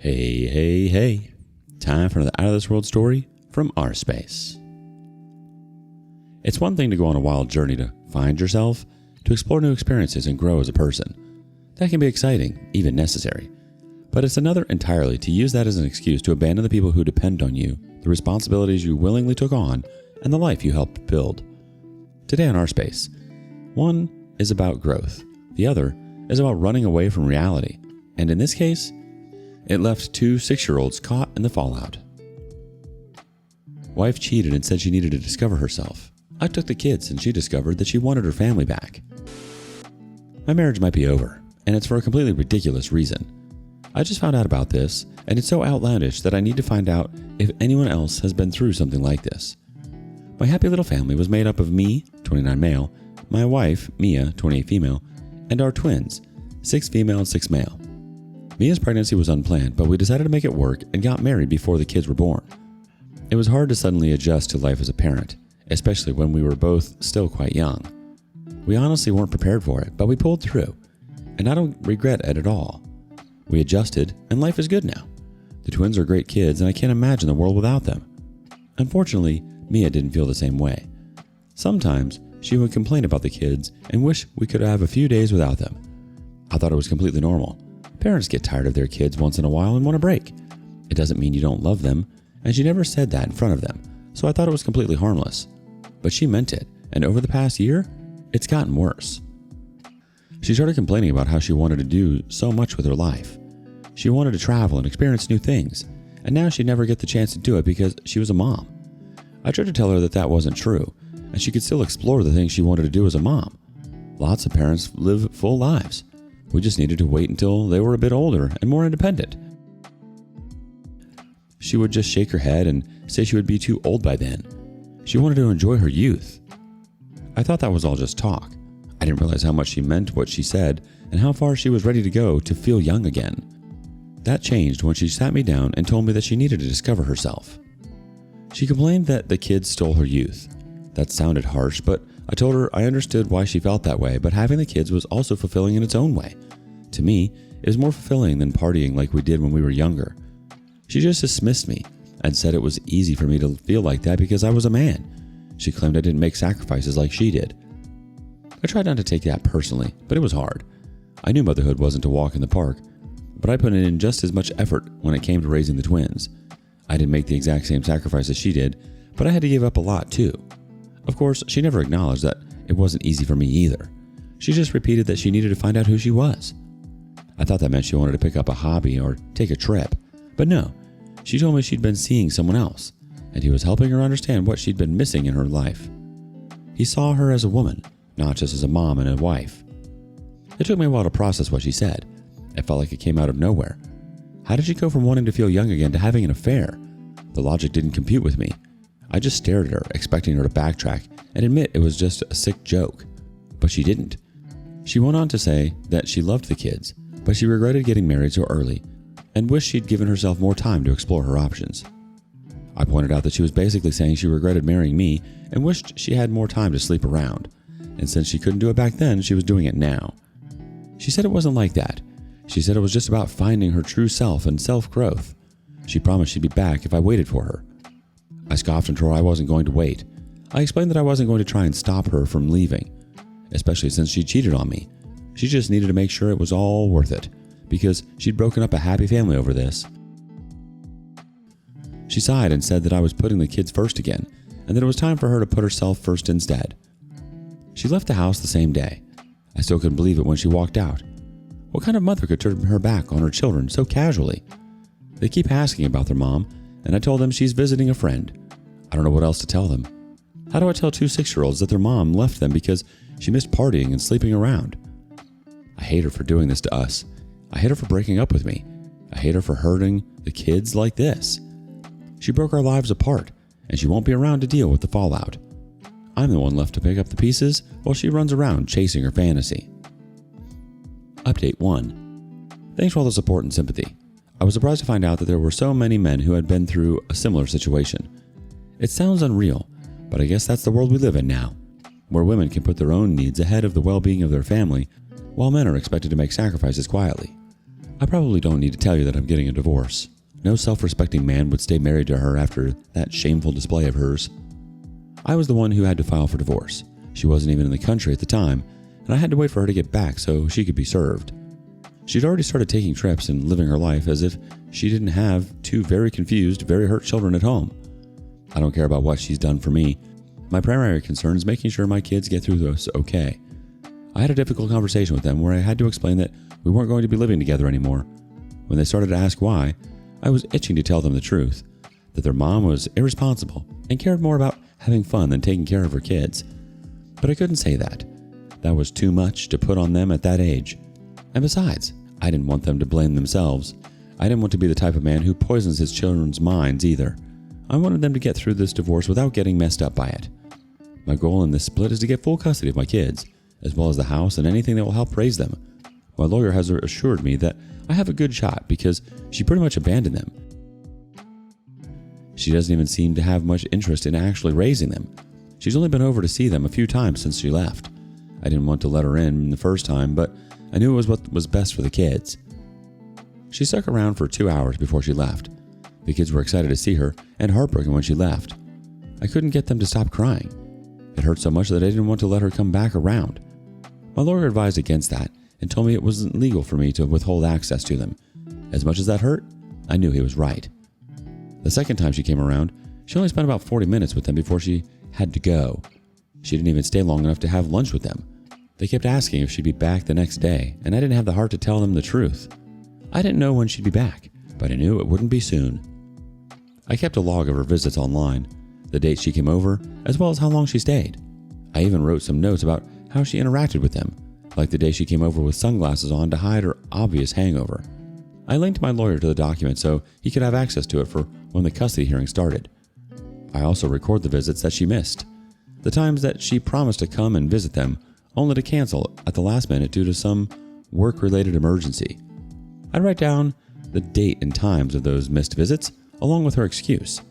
Hey, hey, hey. Time for another Out of This World story from rSpace. It's one thing to go on a wild journey to find yourself, to explore new experiences and grow as a person. That can be exciting, even necessary. But it's another entirely to use that as an excuse to abandon the people who depend on you, the responsibilities you willingly took on, and the life you helped build. Today on rSpace, one is about growth. The other is about running away from reality. And in this case, it left two 6-year-olds caught in the fallout. Wife cheated and said she needed to discover herself. I took the kids and she discovered that she wanted her family back. My marriage might be over, and it's for a completely ridiculous reason. I just found out about this, and it's so outlandish that I need to find out if anyone else has been through something like this. My happy little family was made up of me, 29 male, my wife, Mia, 28 female, and our twins, 6 female and 6 male. Mia's pregnancy was unplanned, but we decided to make it work and got married before the kids were born. It was hard to suddenly adjust to life as a parent, especially when we were both still quite young. We honestly weren't prepared for it, but we pulled through, and I don't regret it at all. We adjusted, and life is good now. The twins are great kids, and I can't imagine the world without them. Unfortunately, Mia didn't feel the same way. Sometimes she would complain about the kids and wish we could have a few days without them. I thought it was completely normal. Parents get tired of their kids once in a while and want a break. It doesn't mean you don't love them, and she never said that in front of them, so I thought it was completely harmless. But she meant it, and over the past year, it's gotten worse. She started complaining about how she wanted to do so much with her life. She wanted to travel and experience new things, and now she'd never get the chance to do it because she was a mom. I tried to tell her that that wasn't true, and she could still explore the things she wanted to do as a mom. Lots of parents live full lives. We just needed to wait until they were a bit older and more independent. She would just shake her head and say she would be too old by then. She wanted to enjoy her youth. I thought that was all just talk. I didn't realize how much she meant what she said and how far she was ready to go to feel young again. That changed when she sat me down and told me that she needed to discover herself. She complained that the kids stole her youth. That sounded harsh, but I told her I understood why she felt that way, but having the kids was also fulfilling in its own way. To me, it was more fulfilling than partying like we did when we were younger. She just dismissed me and said it was easy for me to feel like that because I was a man. She claimed I didn't make sacrifices like she did. I tried not to take that personally, but it was hard. I knew motherhood wasn't a walk in the park, but I put in just as much effort when it came to raising the twins. I didn't make the exact same sacrifices she did, but I had to give up a lot too. Of course, she never acknowledged that it wasn't easy for me either. She just repeated that she needed to find out who she was. I thought that meant she wanted to pick up a hobby or take a trip, but no. She told me she'd been seeing someone else, and he was helping her understand what she'd been missing in her life. He saw her as a woman, not just as a mom and a wife. It took me a while to process what she said. It felt like it came out of nowhere. How did she go from wanting to feel young again to having an affair? The logic didn't compute with me. I just stared at her, expecting her to backtrack and admit it was just a sick joke. But she didn't. She went on to say that she loved the kids, but she regretted getting married so early and wished she'd given herself more time to explore her options. I pointed out that she was basically saying she regretted marrying me and wished she had more time to sleep around, and since she couldn't do it back then, she was doing it now. She said it wasn't like that. She said it was just about finding her true self and self-growth. She promised she'd be back if I waited for her. I scoffed and told her I wasn't going to wait. I explained that I wasn't going to try and stop her from leaving, especially since she cheated on me. She just needed to make sure it was all worth it, because she'd broken up a happy family over this. She sighed and said that I was putting the kids first again, and that it was time for her to put herself first instead. She left the house the same day. I still couldn't believe it when she walked out. What kind of mother could turn her back on her children so casually? They keep asking about their mom, and I told them she's visiting a friend. I don't know what else to tell them. How do I tell two 6-year-olds that their mom left them because she missed partying and sleeping around? I hate her for doing this to us. I hate her for breaking up with me. I hate her for hurting the kids like this. She broke our lives apart, and she won't be around to deal with the fallout. I'm the one left to pick up the pieces while she runs around chasing her fantasy. Update 1. Thanks for all the support and sympathy. I was surprised to find out that there were so many men who had been through a similar situation. It sounds unreal, but I guess that's the world we live in now, where women can put their own needs ahead of the well-being of their family, while men are expected to make sacrifices quietly. I probably don't need to tell you that I'm getting a divorce. No self-respecting man would stay married to her after that shameful display of hers. I was the one who had to file for divorce. She wasn't even in the country at the time, and I had to wait for her to get back so she could be served. She'd already started taking trips and living her life as if she didn't have two very confused, very hurt children at home. I don't care about what she's done for me. My primary concern is making sure my kids get through this okay. I had a difficult conversation with them where I had to explain that we weren't going to be living together anymore. When they started to ask why, I was itching to tell them the truth, that their mom was irresponsible and cared more about having fun than taking care of her kids. But I couldn't say that. That was too much to put on them at that age. And besides, I didn't want them to blame themselves. I didn't want to be the type of man who poisons his children's minds either. I wanted them to get through this divorce without getting messed up by it. My goal in this split is to get full custody of my kids, as well as the house and anything that will help raise them. My lawyer has assured me that I have a good shot because she pretty much abandoned them. She doesn't even seem to have much interest in actually raising them. She's only been over to see them a few times since she left. I didn't want to let her in the first time, but I knew it was what was best for the kids. She stuck around for 2 hours before she left. The kids were excited to see her and heartbroken when she left. I couldn't get them to stop crying. It hurt so much that I didn't want to let her come back around. My lawyer advised against that and told me it wasn't legal for me to withhold access to them. As much as that hurt, I knew he was right. The second time she came around, she only spent about 40 minutes with them before she had to go. She didn't even stay long enough to have lunch with them. They kept asking if she'd be back the next day, and I didn't have the heart to tell them the truth. I didn't know when she'd be back, but I knew it wouldn't be soon. I kept a log of her visits online, the date she came over, as well as how long she stayed. I even wrote some notes about how she interacted with them, like the day she came over with sunglasses on to hide her obvious hangover. I linked my lawyer to the document so he could have access to it for when the custody hearing started. I also record the visits that she missed, the times that she promised to come and visit them, only to cancel at the last minute due to some work-related emergency. I'd write down the date and times of those missed visits, along with her excuse.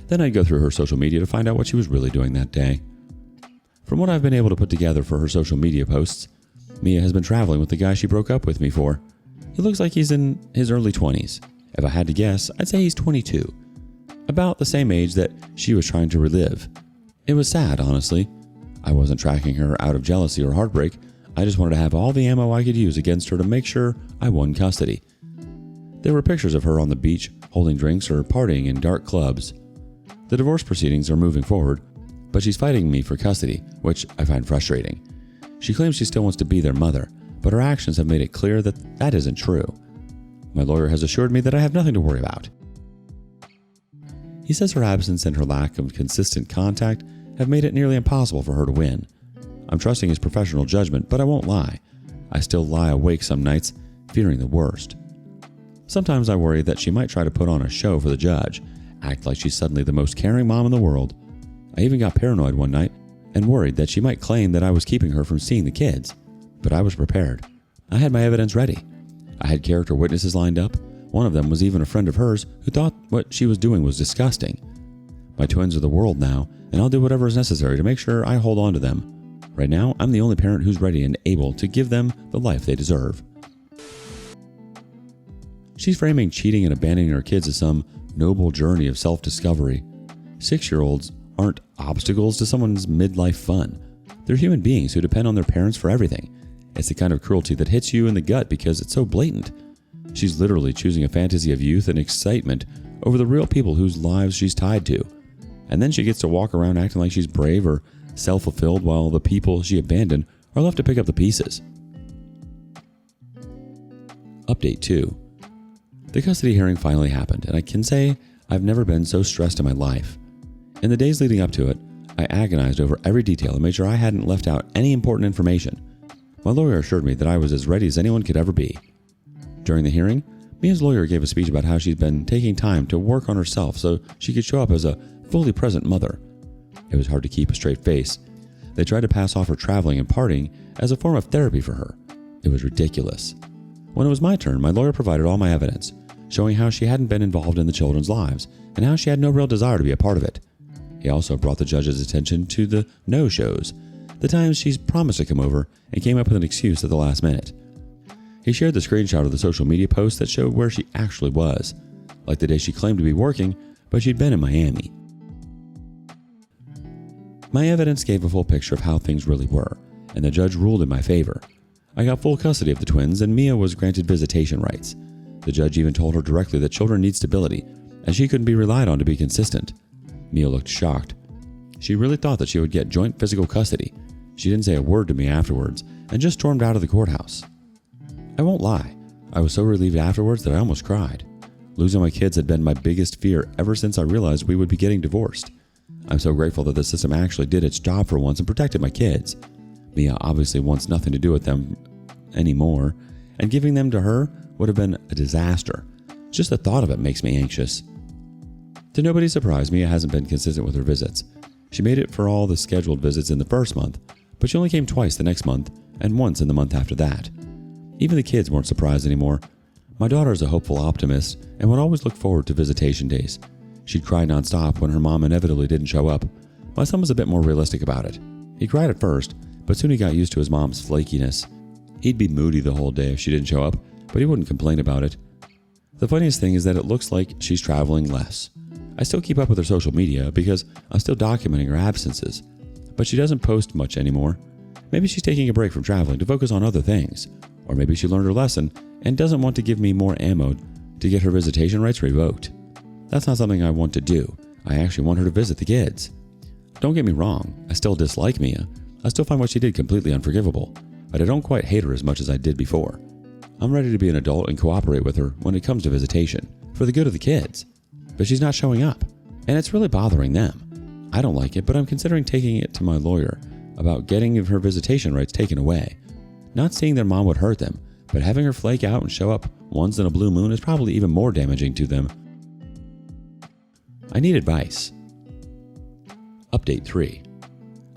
Then I'd go through her social media to find out what she was really doing that day. From what I've been able to put together for her social media posts, Mia has been traveling with the guy she broke up with me for. He looks like he's in his early 20s. If I had to guess, I'd say he's 22. About the same age that she was trying to relive. It was sad, honestly. I wasn't tracking her out of jealousy or heartbreak. I just wanted to have all the ammo I could use against her to make sure I won custody. There were pictures of her on the beach, holding drinks or partying in dark clubs. The divorce proceedings are moving forward, but she's fighting me for custody, which I find frustrating. She claims she still wants to be their mother, but her actions have made it clear that that isn't true. My lawyer has assured me that I have nothing to worry about. He says her absence and her lack of consistent contact have made it nearly impossible for her to win. I'm trusting his professional judgment, but I won't lie. I still lie awake some nights, fearing the worst. Sometimes I worry that she might try to put on a show for the judge, act like she's suddenly the most caring mom in the world. I even got paranoid one night and worried that she might claim that I was keeping her from seeing the kids. But I was prepared. I had my evidence ready. I had character witnesses lined up. One of them was even a friend of hers who thought what she was doing was disgusting. My twins are the world now, and I'll do whatever is necessary to make sure I hold on to them. Right now, I'm the only parent who's ready and able to give them the life they deserve. She's framing cheating and abandoning her kids as some noble journey of self-discovery. 6-year-olds aren't obstacles to someone's midlife fun. They're human beings who depend on their parents for everything. It's the kind of cruelty that hits you in the gut because it's so blatant. She's literally choosing a fantasy of youth and excitement over the real people whose lives she's tied to. And then she gets to walk around acting like she's brave or self-fulfilled while the people she abandoned are left to pick up the pieces. Update 2. The custody hearing finally happened, and I can say I've never been so stressed in my life. In the days leading up to it, I agonized over every detail and made sure I hadn't left out any important information. My lawyer assured me that I was as ready as anyone could ever be. During the hearing, Mia's lawyer gave a speech about how she's been taking time to work on herself so she could show up as a fully present mother. It was hard to keep a straight face. They tried to pass off her traveling and partying as a form of therapy for her. It was ridiculous. When it was my turn, my lawyer provided all my evidence, showing how she hadn't been involved in the children's lives and how she had no real desire to be a part of it. He also brought the judge's attention to the no-shows, the times she's promised to come over and came up with an excuse at the last minute. He shared the screenshot of the social media post that showed where she actually was, like the day she claimed to be working, but she'd been in Miami. My evidence gave a full picture of how things really were, and the judge ruled in my favor. I got full custody of the twins, and Mia was granted visitation rights. The judge even told her directly that children need stability, and she couldn't be relied on to be consistent. Mia looked shocked. She really thought that she would get joint physical custody. She didn't say a word to me afterwards, and just stormed out of the courthouse. I won't lie, I was so relieved afterwards that I almost cried. Losing my kids had been my biggest fear ever since I realized we would be getting divorced. I'm so grateful that the system actually did its job for once and protected my kids. Mia obviously wants nothing to do with them anymore, and giving them to her would have been a disaster. Just the thought of it makes me anxious. To nobody's surprise, Mia hasn't been consistent with her visits. She made it for all the scheduled visits in the first month, but she only came twice the next month and once in the month after that. Even the kids weren't surprised anymore. My daughter is a hopeful optimist and would always look forward to visitation days. She'd cry nonstop when her mom inevitably didn't show up. My son was a bit more realistic about it. He cried at first, but soon he got used to his mom's flakiness. He'd be moody the whole day if she didn't show up, but he wouldn't complain about it. The funniest thing is that it looks like she's traveling less. I still keep up with her social media because I'm still documenting her absences, but she doesn't post much anymore. Maybe she's taking a break from traveling to focus on other things, or maybe she learned her lesson and doesn't want to give me more ammo to get her visitation rights revoked. That's not something I want to do. I actually want her to visit the kids. Don't get me wrong, I still dislike Mia. I still find what she did completely unforgivable, but I don't quite hate her as much as I did before. I'm ready to be an adult and cooperate with her when it comes to visitation, for the good of the kids. But she's not showing up, and it's really bothering them. I don't like it, but I'm considering taking it to my lawyer about getting her visitation rights taken away. Not seeing their mom would hurt them, but having her flake out and show up once in a blue moon is probably even more damaging to them. I need advice. Update 3.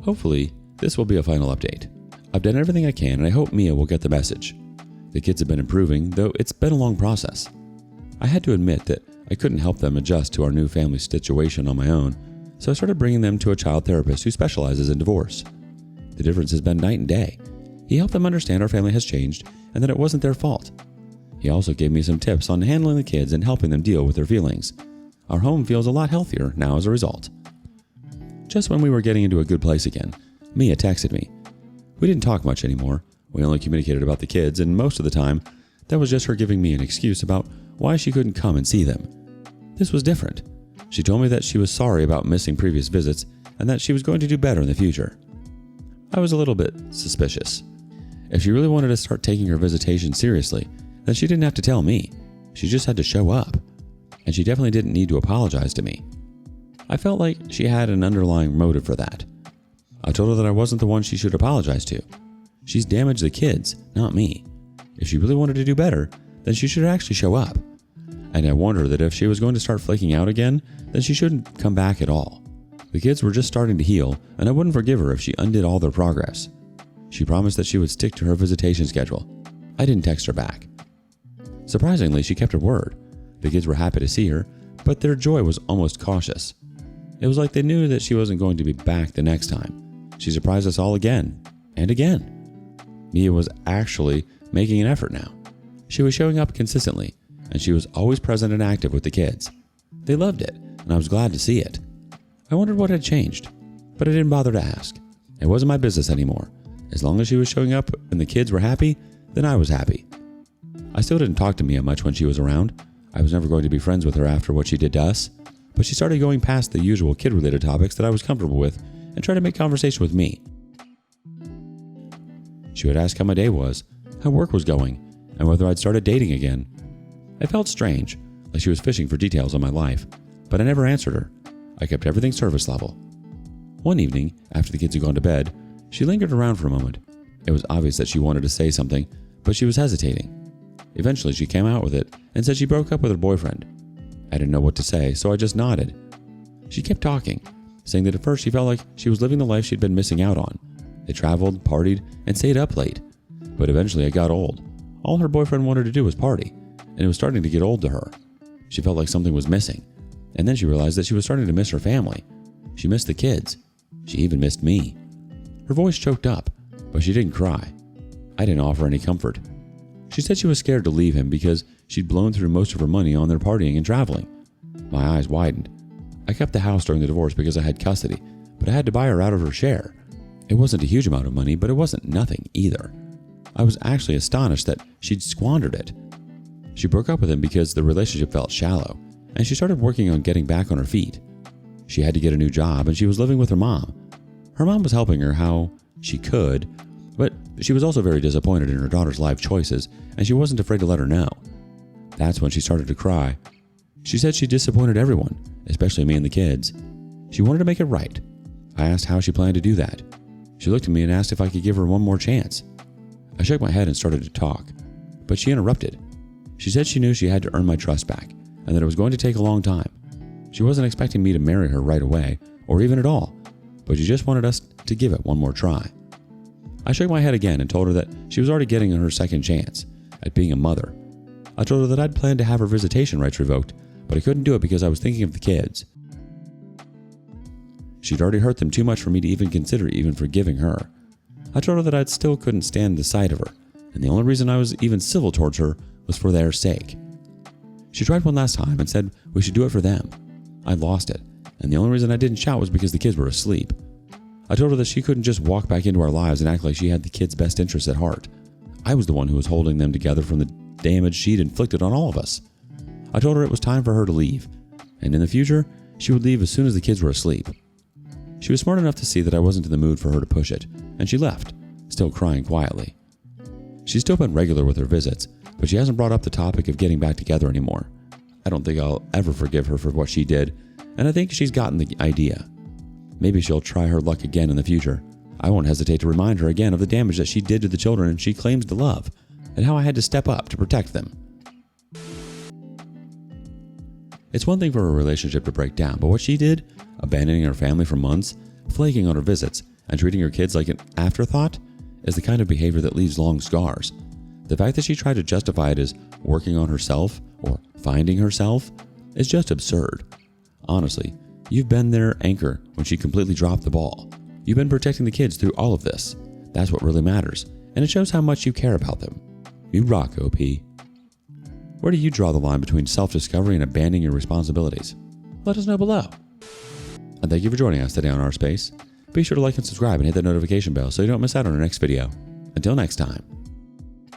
Hopefully, this will be a final update. I've done everything I can and I hope Mia will get the message. The kids have been improving, though it's been a long process. I had to admit that I couldn't help them adjust to our new family situation on my own, so I started bringing them to a child therapist who specializes in divorce. The difference has been night and day. He helped them understand our family has changed and that it wasn't their fault. He also gave me some tips on handling the kids and helping them deal with their feelings. Our home feels a lot healthier now as a result. Just when we were getting into a good place again, Mia texted me. We didn't talk much anymore. We only communicated about the kids, and most of the time, that was just her giving me an excuse about why she couldn't come and see them. This was different. She told me that she was sorry about missing previous visits and that she was going to do better in the future. I was a little bit suspicious. If she really wanted to start taking her visitation seriously, then she didn't have to tell me. She just had to show up. And she definitely didn't need to apologize to me. I felt like she had an underlying motive for that. I told her that I wasn't the one she should apologize to. She's damaged the kids, not me. If she really wanted to do better, then she should actually show up. And I warned her that if she was going to start flaking out again, then she shouldn't come back at all. The kids were just starting to heal, and I wouldn't forgive her if she undid all their progress. She promised that she would stick to her visitation schedule. I didn't text her back. Surprisingly, she kept her word. The kids were happy to see her, but their joy was almost cautious. It was like they knew that she wasn't going to be back the next time. She surprised us all again, and again. Mia was actually making an effort now. She was showing up consistently, and she was always present and active with the kids. They loved it, and I was glad to see it. I wondered what had changed, but I didn't bother to ask. It wasn't my business anymore. As long as she was showing up and the kids were happy, then I was happy. I still didn't talk to Mia much when she was around. I was never going to be friends with her after what she did to us, but she started going past the usual kid-related topics that I was comfortable with and tried to make conversation with me. She would ask how my day was, how work was going, and whether I'd started dating again. It felt strange, like she was fishing for details on my life, but I never answered her. I kept everything service level. One evening, after the kids had gone to bed, she lingered around for a moment. It was obvious that she wanted to say something, but she was hesitating. Eventually, she came out with it and said she broke up with her boyfriend. I didn't know what to say, so I just nodded. She kept talking, saying that at first she felt like she was living the life she'd been missing out on. They traveled, partied, and stayed up late. But eventually it got old. All her boyfriend wanted to do was party, and it was starting to get old to her. She felt like something was missing, and then she realized that she was starting to miss her family. She missed the kids. She even missed me. Her voice choked up, but she didn't cry. I didn't offer any comfort. She said she was scared to leave him because she'd blown through most of her money on their partying and traveling. My eyes widened. I kept the house during the divorce because I had custody, but I had to buy her out of her share. It wasn't a huge amount of money, but it wasn't nothing either. I was actually astonished that she'd squandered it. She broke up with him because the relationship felt shallow, and she started working on getting back on her feet. She had to get a new job, and she was living with her mom. Her mom was helping her how she could, but she was also very disappointed in her daughter's life choices, and she wasn't afraid to let her know. That's when she started to cry. She said she disappointed everyone, especially me and the kids. She wanted to make it right. I asked how she planned to do that. She looked at me and asked if I could give her one more chance. I shook my head and started to talk, but she interrupted. She said she knew she had to earn my trust back, and that it was going to take a long time. She wasn't expecting me to marry her right away, or even at all, but she just wanted us to give it one more try. I shook my head again and told her that she was already getting her second chance at being a mother. I told her that I'd planned to have her visitation rights revoked, but I couldn't do it because I was thinking of the kids. She'd already hurt them too much for me to even consider even forgiving her. I told her that I still couldn't stand the sight of her, and the only reason I was even civil towards her was for their sake. She tried one last time and said we should do it for them. I lost it, and the only reason I didn't shout was because the kids were asleep. I told her that she couldn't just walk back into our lives and act like she had the kids' best interests at heart. I was the one who was holding them together from the damage she'd inflicted on all of us. I told her it was time for her to leave, and in the future, she would leave as soon as the kids were asleep. She was smart enough to see that I wasn't in the mood for her to push it, and she left, still crying quietly. She's still been regular with her visits, but she hasn't brought up the topic of getting back together anymore. I don't think I'll ever forgive her for what she did, and I think she's gotten the idea. Maybe she'll try her luck again in the future. I won't hesitate to remind her again of the damage that she did to the children she claims to love, and how I had to step up to protect them. It's one thing for a relationship to break down, but what she did, abandoning her family for months, flaking on her visits, and treating her kids like an afterthought, is the kind of behavior that leaves long scars. The fact that she tried to justify it as working on herself or finding herself is just absurd. Honestly, you've been their anchor when she completely dropped the ball. You've been protecting the kids through all of this. That's what really matters, and it shows how much you care about them. You rock, OP. Where do you draw the line between self-discovery and abandoning your responsibilities? Let us know below. And thank you for joining us today on rSpace. Be sure to like and subscribe and hit that notification bell so you don't miss out on our next video. Until next time.